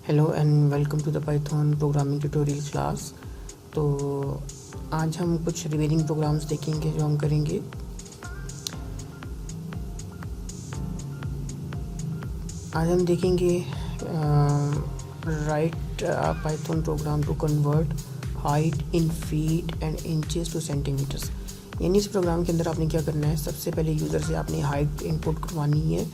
Hello and welcome to the Python programming tutorial class. तो आज हम कुछ रिमेनिंग प्रोग्राम्स देखेंगे जो हम करेंगे। आज हम देखेंगे write Python program to convert height in feet and inches to centimetres. यानी इस प्रोग्राम के अंदर आपने क्या करना है, सबसे पहले यूज़र से आपने हाइट इनपुट करवानी है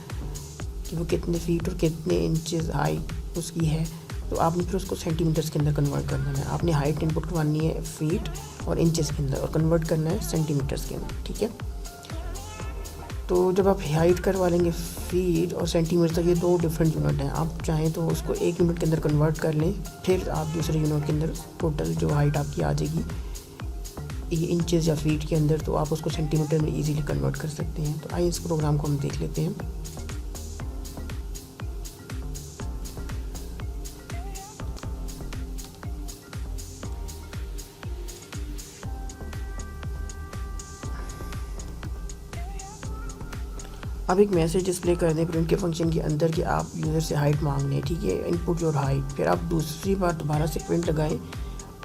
कि वो कितने फीट और कितने इंचेस हाइट उसकी है। तो आपने फिर उसको सेंटीमीटर्स के अंदर कन्वर्ट करना है। आपने हाइट इनपुट करवानी है फीट और इंचेस के अंदर और कन्वर्ट करना है सेंटीमीटर्स के अंदर, ठीक है। तो जब आप हाइट करवा लेंगे फीट और सेंटीमीटर, तो ये दो डिफरेंट यूनिट हैं। आप चाहें तो उसको एक यूनिट के अंदर कन्वर्ट कर लें, फिर आप दूसरे यूनिट के अंदर टोटल जो हाइट आपकी आ जाएगी ये इंचेस या फीट के अंदर, तो आप उसको सेंटीमीटर में ईजीली कन्वर्ट कर सकते हैं। तो आइए इस प्रोग्राम को हम देख लेते हैं। अब एक मैसेज डिस्प्ले कर दें प्रिंट के फंक्शन के अंदर कि आप यूज़र से हाइट मांग लें, ठीक है, इनपुट योर हाइट। फिर आप दूसरी बार दोबारा से प्रिंट लगाएं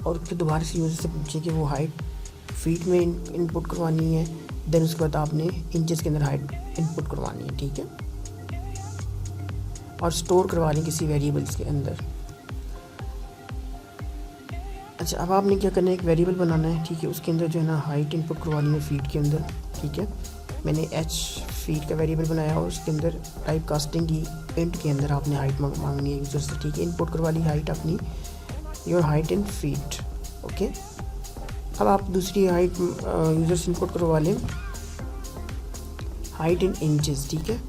और फिर दोबारा से यूज़र से पूछें कि वो हाइट फीट में इनपुट करवानी है, देन उसके बाद आपने इंचेस के अंदर हाइट इनपुट करवानी है, ठीक है, और स्टोर करवा लें किसी वेरिएबल्स के अंदर। अच्छा, अब आपने क्या करना है, एक वेरिएबल बनाना है, ठीक है, उसके अंदर जो है ना हाइट इनपुट करवानी है फीट के अंदर, ठीक है। मैंने एच फीट का वेरिएबल बनाया और उसके अंदर टाइप कास्टिंग की इंट के अंदर आपने हाइट मांगनी है यूज़र से, ठीक है। इनपुट करवा ली हाइट अपनी, your height in feet, okay. अब आप दूसरी हाइट यूज़र से इनपुट करवा लें हाइट इन इंचेस, ठीक है।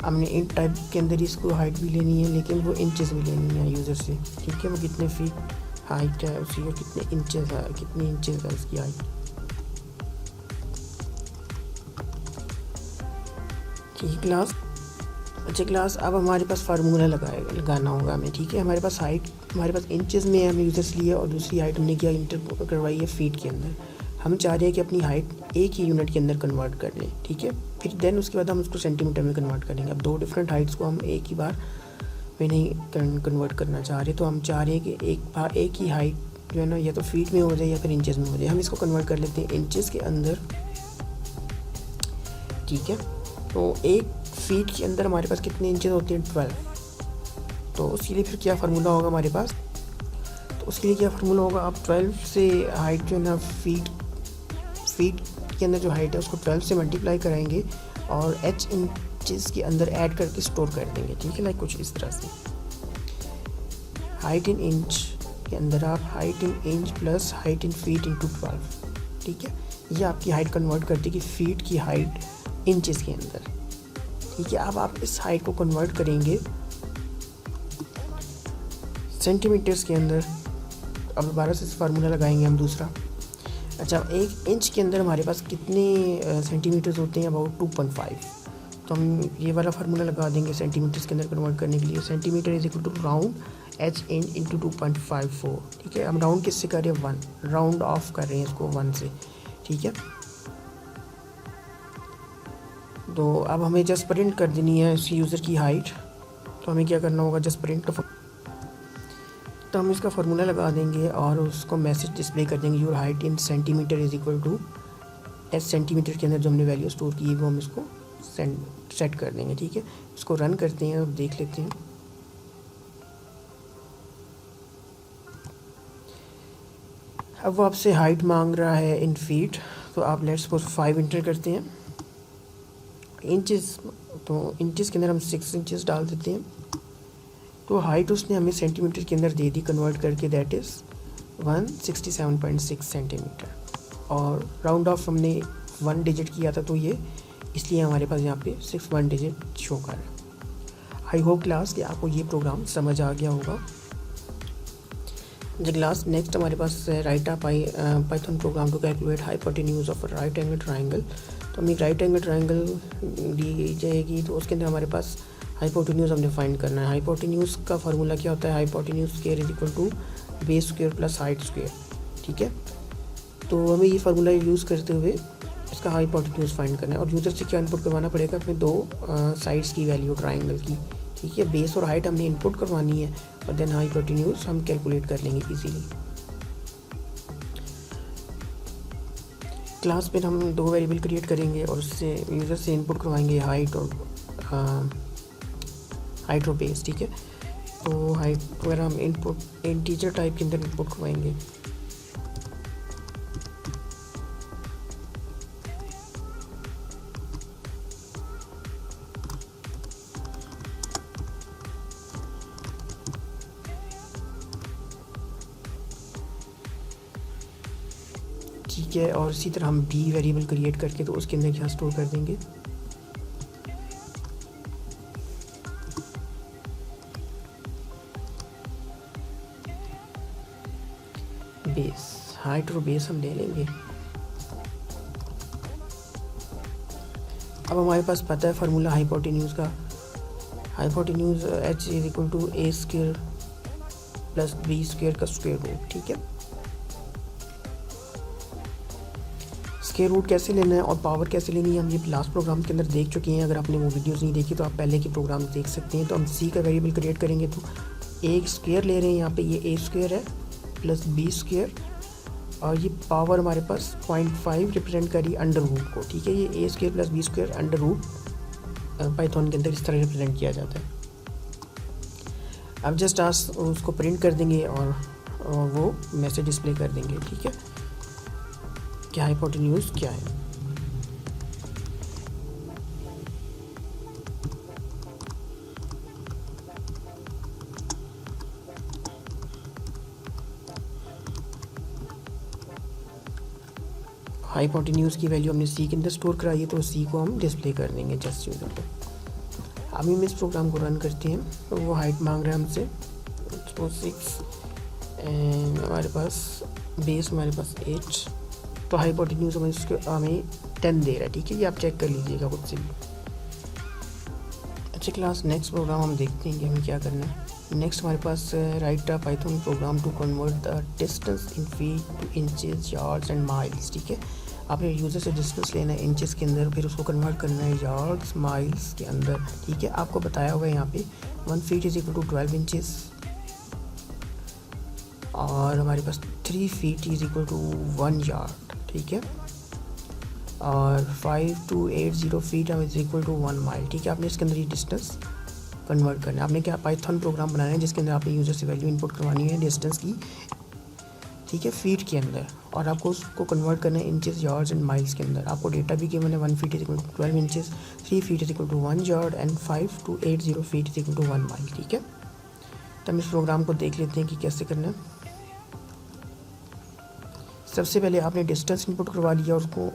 हमने इंट टाइप के अंदर इसको हाइट भी लेनी है, लेकिन वो इंचेस भी लेनी है यूज़र से, ठीक है। वो कितने फीट हाइट है उसकी और कितने इंचेस है, कितने इंचेस है उसकी हाइट, ठीक है क्लास। अच्छा क्लास, अब हमारे पास फार्मूला लगाना होगा हमें, ठीक है। हमारे पास हाइट हमारे पास इंचेस में है, हमने यूज़र से लिया, और दूसरी हाइट हमने क्या इंटर करवाई है फीट के अंदर। हम चाह रहे हैं कि अपनी हाइट एक ही यूनिट के अंदर कन्वर्ट कर लें, ठीक है। फिर देन उसके बाद हम उसको सेंटीमीटर में कन्वर्ट करेंगे। अब दो डिफरेंट हाइट्स को हम एक ही बार में नहीं कन्वर्ट करना चाह रहे, तो हम चाह रहे हैं कि एक ही हाइट जो है ना या तो फीट में हो जाए या फिर इंचेस में हो जाए। हम इसको कन्वर्ट कर लेते हैं इंचेस के अंदर, ठीक है। तो एक फीट के अंदर हमारे पास कितने इंचेस होते हैं, 12। तो उसके लिए फिर क्या फार्मूला होगा हमारे पास, तो उसके लिए क्या फार्मूला होगा, आप 12 से हाइट जो है ना फीट के अंदर जो हाइट है उसको 12 से मल्टीप्लाई कराएंगे और एच इंचेस के अंदर ऐड करके स्टोर कर देंगे, ठीक है। लाइक कुछ इस तरह से हाइट इन इंच के अंदर आप height in inch plus height in feet into 12, ठीक है। ये आपकी हाइट कन्वर्ट कर देगी फीट की हाइट इंचेस के अंदर, ठीक है। अब आप इस हाइट को कन्वर्ट करेंगे सेंटीमीटर्स के अंदर। अब दोबारा से फार्मूला लगाएंगे हम दूसरा। अच्छा, एक इंच के अंदर हमारे पास कितने सेंटीमीटर्स होते हैं, अबाउट 2.5। तो हम ये वाला फार्मूला लगा देंगे सेंटीमीटर्स के अंदर कन्वर्ट करने के लिए। Centimetre is equal to round H into 2.54, ठीक है। हम राउंड किससे कर रहे हैं, 1, राउंड ऑफ कर रहे हैं इसको 1 से, ठीक है। तो अब हमें जस्ट प्रिंट कर देनी है इस यूज़र की हाइट। तो हमें क्या करना होगा, जस्ट प्रिंट का, तो हम इसका फार्मूला लगा देंगे और उसको मैसेज डिस्प्ले कर देंगे, your height in centimetre is equal to H. Centimetre के अंदर जो हमने वैल्यू स्टोर की है वो हम इसको सेट कर देंगे, ठीक है। इसको रन करते हैं और देख लेते हैं। अब वो आपसे हाइट मांग रहा है इन फीट, तो आप लेट्स सपोज 5 इंटर करते हैं। इंचेस, तो इंचेस के अंदर हम 6 इंचेस डाल देते हैं। तो हाइट उसने हमें सेंटीमीटर के अंदर दे दी कन्वर्ट करके, दैट इज़ 167.6 सेंटीमीटर। और राउंड ऑफ हमने 1 डिजिट किया था, तो ये इसलिए हमारे पास यहाँ पे सिर्फ 1 डिजिट शो कर रहा है। आई होप क्लास कि आपको ये प्रोग्राम समझ आ गया होगा। जी क्लास, नेक्स्ट हमारे पास write Python program to calculate hypotenuse of right angle triangle. तो हमें राइट एंगल ट्राइंगल दी जाएगी, तो उसके अंदर हमारे पास हाइपोटेन्यूज हमने फाइंड करना है। हाइपोटेन्यूज का फार्मूला क्या होता है, hypotenuse square is equal to base square plus height square, ठीक है। तो हमें ये फार्मूला यूज़ करते हुए इसका हाइपोटेन्यूज फाइंड करना है और यूज़र से क्या इनपुट करवाना पड़ेगा, अपने दो साइड्स की वैल्यू ट्राइंगल की, ठीक है। बेस और हाइट हमने इनपुट करवानी है और देन हाइपोटेन्यूज हम कैलकुलेट कर लेंगे इजीली। क्लास में हम दो वेरिएबल क्रिएट करेंगे और उससे यूज़र से इनपुट करवाएंगे हाइट और बेस, ठीक है। तो हाइट वगैरह हम इनपुट इंटीजर टाइप के अंदर इनपुट करवाएंगे। ठीक है, और इसी तरह हम बी वेरिएबल क्रिएट करके तो उसके अंदर क्या स्टोर कर देंगे, बेस। हाइट और बेस हम ले लेंगे। अब हमारे पास पता है फार्मूला हाइपोटेन्यूज का, hypotenuse h is equal to A square plus B square का स्क्वायर रूट, ठीक है। स्क्वायर रूट कैसे लेना है और पावर कैसे लेनी है हम ये लास्ट प्रोग्राम के अंदर देख चुके हैं। अगर आपने वो वीडियोस नहीं देखी तो आप पहले के प्रोग्राम देख सकते हैं। तो हम सी का वेरिएबल क्रिएट करेंगे तो एक स्क्वायर ले रहे हैं, यहाँ पे ये ए स्क्वायर है प्लस बी स्क्वायर और ये पावर हमारे पास 0.5 रिप्रेजेंट करी अंडर रूट को, ठीक है। ये A square plus B square under root Python के अंदर इस तरह रिप्रेजेंट किया जाता है। अब जस्ट उसको प्रिंट कर देंगे और वो मैसेज डिस्प्ले कर देंगे, ठीक है, क्या हाइपोटेन्यूज क्या है। हाइपोटेन्यूज की वैल्यू हमने सी के अंदर स्टोर कराई है तो सी को हम डिस्प्ले कर देंगे जस्ट यूज़र को। अभी हम इस प्रोग्राम को रन करते हैं तो वो हाइट मांग रहा है हमसे 6 एंड हमारे पास बेस हमारे पास 8, तो हाइपोटेन्यूज हमें 10 दे रहा है, ठीक है। ये आप चेक कर लीजिएगा खुद से भी। अच्छा क्लास, नेक्स्ट प्रोग्राम हम देखते हैं कि हमें क्या करना है। नेक्स्ट हमारे पास write a Python program to convert the distance in feet to inches, yards and miles, ठीक है। आपने यूज़र से डिस्टेंस लेना है इंचेस के अंदर, फिर उसको कन्वर्ट करना है यार्ड्स माइल्स के अंदर, ठीक है। आपको बताया हुआ है यहाँ पे 1 feet is equal to 12 inches और हमारे पास 3 feet is equal to 1 yard, ठीक है। और 5280 feet is equal to 1 mile, ठीक है। आपने इसके अंदर ये डिस्टेंस कन्वर्ट करना है। आपने क्या पाइथन प्रोग्राम बनाना है जिसके अंदर आपने यूज़र से वैल्यू इनपुट करवानी है डिस्टेंस की, ठीक है, फीट के अंदर, और आपको उसको कन्वर्ट करना है इंचेस, यार्ड्स एंड माइल्स के अंदर। आपको डेटा भी गिवन है 1 feet is equal to 12 inches, 3 feet is equal to 1 yard and 5280 feet is equal to 1 mile, ठीक है। तो हम इस प्रोग्राम को देख लेते हैं कि कैसे करना है। सबसे पहले आपने डिस्टेंस इनपुट करवा लिया और उसको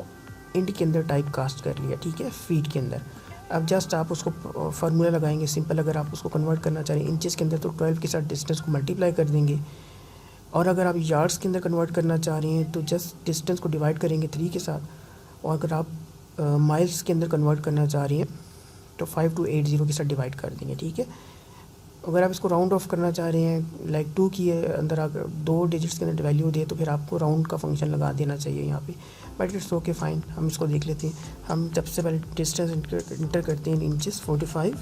इंट के अंदर टाइप कास्ट कर लिया, ठीक है, फीट के अंदर। अब जस्ट आप उसको फार्मूला लगाएंगे सिंपल। अगर आप उसको कन्वर्ट करना चाह रहे हैं इंचेस के अंदर तो 12 के साथ डिस्टेंस को मल्टीप्लाई कर देंगे, और अगर आप यार्ड्स के अंदर कन्वर्ट करना चाह रहे हैं तो जस्ट डिस्टेंस को डिवाइड करेंगे 3 के साथ, और अगर आप माइल्स के अंदर कन्वर्ट करना चाह रही हैं तो 5280 के साथ डिवाइड कर देंगे, ठीक है। अगर आप इसको राउंड ऑफ करना चाह रहे हैं लाइक 2 की अंदर अगर 2 डिजिट्स के अंदर वैल्यू दे तो फिर आपको राउंड का फंक्शन लगा देना चाहिए यहाँ पे, बट इट्स ओके फाइन। हम इसको देख लेते हैं। हम सबसे पहले डिस्टेंस इंटर करते हैं इंचेस 45,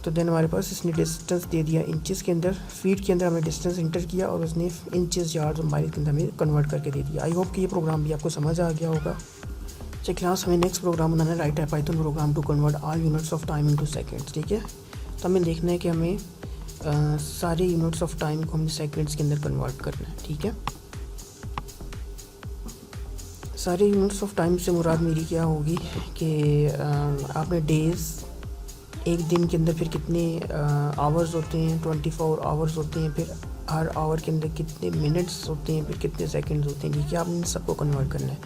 तो देन हमारे पास इसने डिस्टेंस दे दिया इंचेस के अंदर, फीट के अंदर हमने डिस्टेंस इंटर किया और उसने इंचेस, यार्ड्स और माइल के अंदर हमें कन्वर्ट करके दे दिया। आई होप कि ये प्रोग्राम भी आपको समझ आ गया होगा। चलिए क्लास, हमें नेक्स्ट प्रोग्राम बनाना है write a Python program to convert all units of time into seconds, ठीक है। तो हमें देखना है कि हमें सारे यूनिट्स ऑफ टाइम को हमें सेकंड्स के अंदर कन्वर्ट करना है, ठीक है। सारे यूनिट्स ऑफ टाइम से मुराद मेरी क्या होगी कि आपने डेज़, एक दिन के अंदर फिर कितने आवर्स होते हैं, 24 आवर्स होते हैं, फिर हर आवर के अंदर कितने मिनट्स होते हैं, फिर कितने सेकंड्स होते हैं, ठीक है। आपने सबको कन्वर्ट करना है।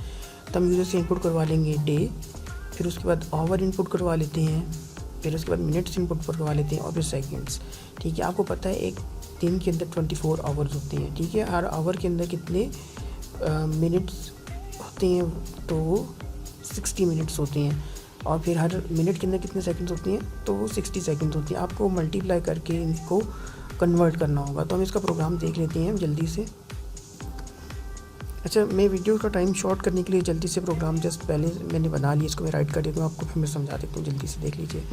तो हम यूज़र से इनपुट करवा लेंगे डे, फिर उसके बाद आवर इनपुट करवा लेते हैं, फिर उसके बाद मिनट्स इनपुट करवा लेते हैं और फिर सेकंड्स, ठीक है। आपको पता है एक दिन के अंदर 24 आवर्स होते हैं, ठीक है। हर आवर के अंदर कितने मिनट्स होते हैं तो वो 60 मिनट्स होते हैं, और फिर हर मिनट के अंदर कितने सेकंड्स होती हैं तो वो 60 सेकंड्स होती हैं। आपको मल्टीप्लाई करके इनको कन्वर्ट करना होगा। तो हम इसका प्रोग्राम देख लेते हैं जल्दी से। अच्छा, मैं वीडियो का टाइम शॉर्ट करने के लिए जल्दी से प्रोग्राम जस्ट पहले मैंने बना लिया, इसको मैं राइट कर देता हूँ आपको, फिर मैं समझा देता हूँ, जल्दी से देख लीजिए।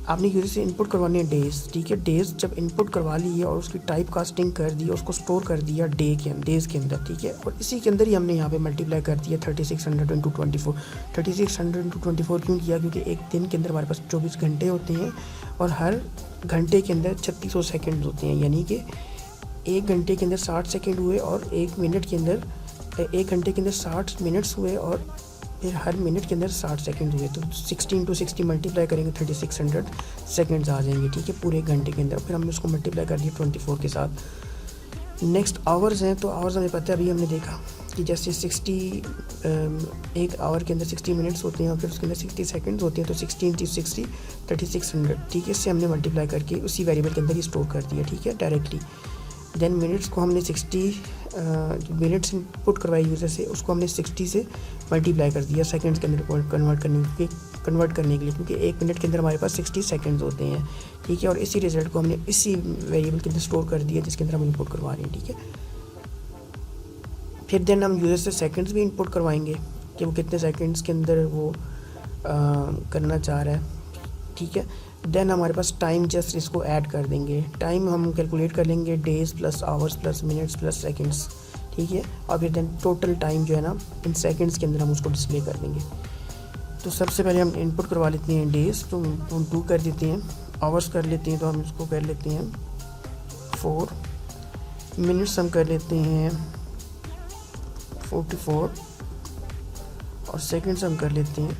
आपने यूजर से इनपुट करवाने हैं डेज, ठीक है। डेज जब इनपुट करवा ली है और उसकी टाइप कास्टिंग कर दी, उसको स्टोर कर दिया डेज़ के अंदर, ठीक है। और इसी के अंदर ही हमने यहाँ पे मल्टीप्लाई कर दिया 3600 इंटू 24। 3600 इंटू 24 क्यों किया? क्योंकि एक दिन के अंदर हमारे पास 24 घंटे होते हैं और हर घंटे के अंदर 3600 सेकेंड होते हैं, यानी कि एक घंटे के अंदर 60 सेकेंड हुए और एक मिनट के अंदर, एक घंटे के अंदर 60 मिनट्स हुए और फिर हर मिनट के अंदर 60 सेकंड हुए। तो 60 इंटू 60 मल्टीप्लाई करेंगे 3600 सेकंड्स आ जाएंगे, ठीक है, पूरे घंटे के अंदर। फिर हमने उसको मल्टीप्लाई कर दिया 24 के साथ। नेक्स्ट आवर्स हैं, तो आवर्स हमें पता है, अभी हमने देखा कि जैसे 60 एक आवर के अंदर 60 मिनट्स होते हैं और फिर उसके अंदर 60 सेकंड्स होते हैं, तो 60 इंटू 60 3600, ठीक है। इससे हमने मल्टीप्लाई करके उसी वेरिएबल के अंदर ही स्टोर कर दिया, ठीक है, डायरेक्टली। देन मिनट्स को हमने 60 मिनट्स इनपुट करवाई यूज़र से, उसको हमने 60 से मल्टीप्लाई कर दिया सेकंड्स के अंदर कन्वर्ट करने के लिए, क्योंकि एक मिनट के अंदर हमारे पास 60 सेकंड्स होते हैं, ठीक है। और इसी रिजल्ट को हमने इसी वेरिएबल के अंदर स्टोर कर दिया जिसके अंदर हम इनपुट करवा रहे हैं, ठीक है। फिर देन हम यूज़र से सेकंड्स भी इनपुट करवाएंगे कि वो कितने सेकंड्स के अंदर वो करना चाह रहा है, ठीक है। देन हमारे पास टाइम जस्ट इसको ऐड कर देंगे। टाइम हम कैलकुलेट कर लेंगे days plus hours plus minutes plus seconds, ठीक है। और फिर देन टोटल टाइम जो है ना इन सेकंड्स के अंदर हम उसको डिस्प्ले कर देंगे। तो सबसे पहले हम इनपुट करवा लेते हैं डेज़, तो हम 2 कर देते हैं। आवर्स कर लेते हैं तो हम इसको कर लेते हैं 4। मिनट्स हम कर लेते हैं 44 और सेकंड्स हम कर लेते हैं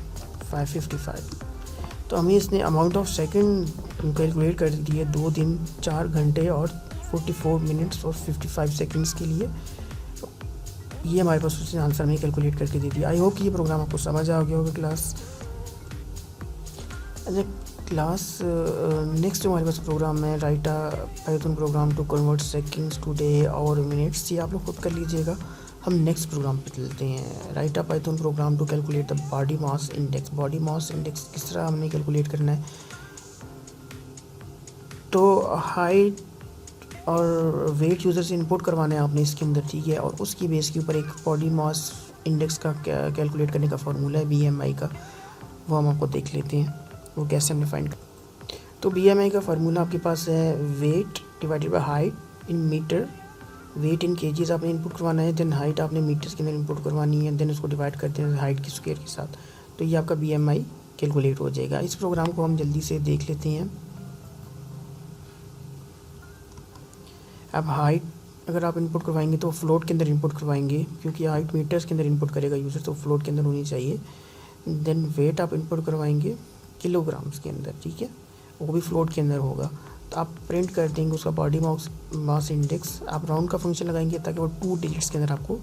555। तो हमें इसने अमाउंट ऑफ सेकंड कैलकुलेट कर दिए 2 दिन 4 घंटे और 44 मिनट्स और 55 सेकंड्स के लिए। ये हमारे पास उसने आंसर में कैलकुलेट करके दे दिया। आई होप कि ये प्रोग्राम आपको समझ आ गया होगा क्लास। अच्छा क्लास, नेक्स्ट जो हमारे पास प्रोग्राम है, write a Python program to convert seconds to day और मिनट्स। ये आप लोग खुद कर लीजिएगा। हम नेक्स्ट प्रोग्राम पे चलते हैं। Write a Python program to calculate the body mass index. Body mass index किस तरह हमने कैलकुलेट करना है? तो हाइट और वेट यूज़र से इनपुट करवाना है आपने इसके अंदर, ठीक है। और उसकी बेस के ऊपर एक बॉडी मास इंडेक्स का कैलकुलेट करने का फार्मूला है BMI का, वो हम आपको देख लेते हैं वो कैसे हमने फाइंड। तो BMI का फार्मूला आपके पास है weight divided by height in metre. Weight in kgs आपने इनपुट करवाना है, देन हाइट आपने मीटर्स के अंदर इनपुट करवानी है, देन उसको डिवाइड करते हैं हाइट की स्क्वायर के साथ, तो ये आपका BMI कैलकुलेट हो जाएगा। इस प्रोग्राम को हम जल्दी से देख लेते हैं। अब हाइट अगर आप इनपुट करवाएंगे तो फ्लोट के अंदर इनपुट करवाएंगे, क्योंकि हाइट मीटर्स के अंदर इनपुट करेगा यूज़र, तो फ्लोट के अंदर होनी चाहिए। देन वेट आप इनपुट करवाएंगे किलोग्राम्स के अंदर, ठीक है, वो भी फ्लोट के अंदर होगा। तो आप प्रिंट कर देंगे उसका बॉडी मास इंडेक्स। आप राउंड का फंक्शन लगाएंगे ताकि वो 2 डिजिट्स के अंदर आपको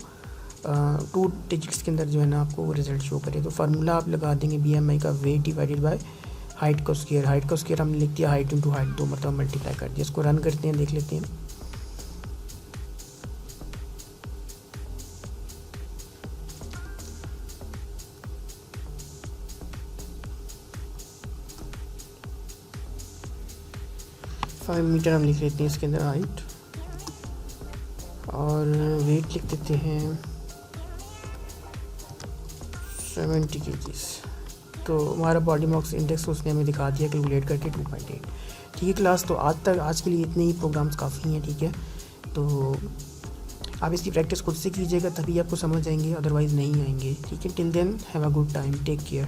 2 डिजिट्स के अंदर जो है ना आपको वो रिजल्ट शो करे। तो फार्मूला आप लगा देंगे BMI का वेट डिवाइडेड बाय हाइट का स्क्वायर। हाइट का स्क्वायर हमने लिख दिया हाइट इंटू हाइट, 2 मतलब मल्टीप्लाई कर दिया। इसको रन करते हैं, देख लेते हैं। फाइव मीटर हम लिख लेते हैं इसके अंदर हाइट, और वेट लिख देते हैं 70 kgs। तो हमारा बॉडी मास इंडेक्स उसने हमें दिखा दिया कैलकुलेट करके 2.8। ठीक है क्लास, तो आज के लिए इतने ही प्रोग्राम्स काफ़ी हैं, ठीक है। तो आप इसकी प्रैक्टिस खुद से कीजिएगा तभी आपको समझ आएंगे, अदरवाइज़ नहीं आएंगे, ठीक है। Till then have a good time, take care.